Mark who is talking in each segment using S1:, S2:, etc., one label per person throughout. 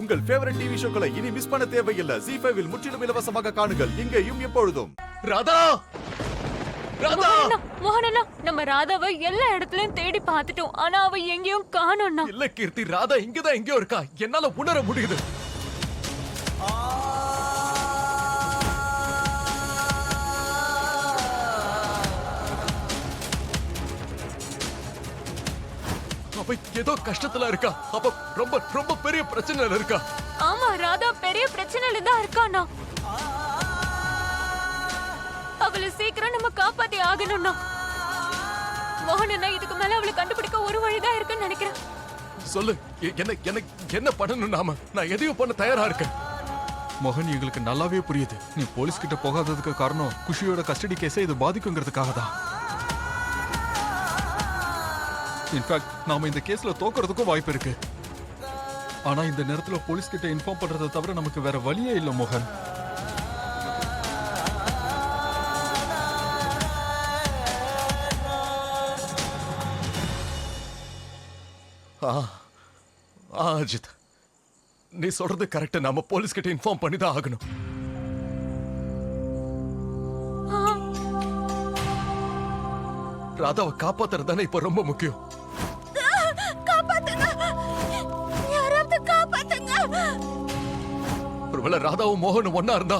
S1: உங்கள் favourite TV ஷோக்களை இனி miss பண்ண தேவையில்லை. ZEE5 இல் முற்றிலும் இலவசமாக காணுங்கள். இங்கேயும் எப்பொழுதும்.
S2: ராதா, ராதா,
S3: மோகனண்ணா, நம்ம ராதாவை எல்லா இடத்துலயும் தேடி பார்த்துட்டோம். ஆனா அவ எங்கேயும் காணோம்னா.
S2: இல்ல கீர்த்தி, ராதா இங்கதான் எங்கேயோ இருக்கா. என்னால உணர முடியுது. அவ ஏதோ கஷ்டத்துல இருக்கா. அப்ப ரொம்ப ரொம்ப பெரிய பிரச்சனைல இருக்கா.
S3: ஆமா, ராதா பெரிய பிரச்சனையில தான் இருக்கானா. அவளை சீக்கிரம் நம்ம காப்பாத்தி ஆகணும்னா. மோகனண்ணா, இதுக்கு மேல அவளை கண்டுபிடிக்க ஒரு வழிதான் இருக்குன்னு நினைக்கிறேன்.
S2: சொல்லு, என்ன பண்ணணும் நாம? நான் எதையும் பண்ண தயாரா இருக்கேன்.
S4: மோகன், எங்களுக்கு நல்லாவே புரியுது. நீ போலீஸ் கிட்ட போகாததுக்கு காரணம் குஷியோட கஸ்டடி கேஸை இது பாதிக்குங்கிறதுக்காக தான். இன்ஃபேக்ட் நாம இந்த கேஸ்ல தோக்குறதுக்கும் வாய்ப்பு இருக்கு. ஆனா இந்த நேரத்துல போலீஸ் கிட்ட இன்ஃபார்ம் பண்றதை தவிர நமக்கு வேற வழியே இல்ல மோகன்.
S2: அஜித், நீ சொல்றது கரெக்ட். நாம போலீஸ் கிட்ட இன்ஃபார்ம் பண்ணி தான் ஆகணும். ராதாவை காப்பாத்துறது தானே இப்ப ரொம்ப முக்கியம். ஒருவேளை ராதாவும் மோகனும் ஒன்னா இருந்தா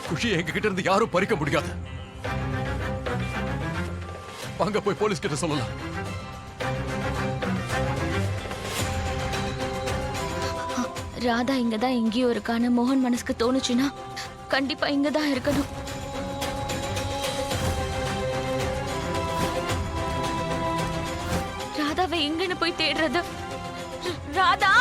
S2: குஷி எங்க கிட்ட இருந்து யாரும் பறிக்க முடியாது. வாங்க போய் போலீஸ் கிட்ட சொல்லலாம்.
S5: ராதா இங்கதான் எங்கேயோ இருக்கான்னு மோகன் மனசுக்கு தோணுச்சுன்னா கண்டிப்பா இங்கதான் இருக்கணும். ராதாவை எங்கன்னு போய் தேடுறது? ராதா!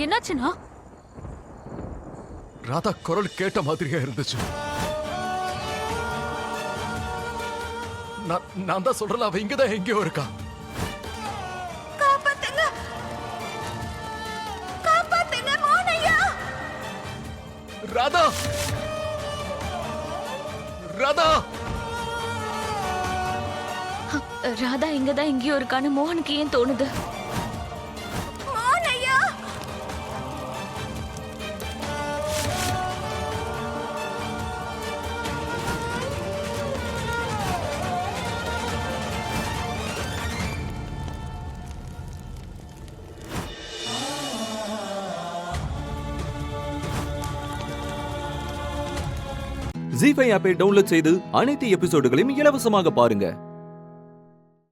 S3: என்னாச்சுன்னா?
S2: ராதா குரல் கேட்ட மாதிரியா இருந்துச்சு. நான் தான் சொல்றல, அவ இங்கதான் எங்கேயோ இருக்கா. ராதா, ராதா,
S5: ராதா இங்கதான் எங்கேயோ இருக்கான்னு மோகனுக்கு ஏன் தோணுது?
S6: ZEE5 ஆப்பை டவுன்லோட் செய்து அனைத்து எபிசோடுகளையும் இலவசமாக பாருங்க.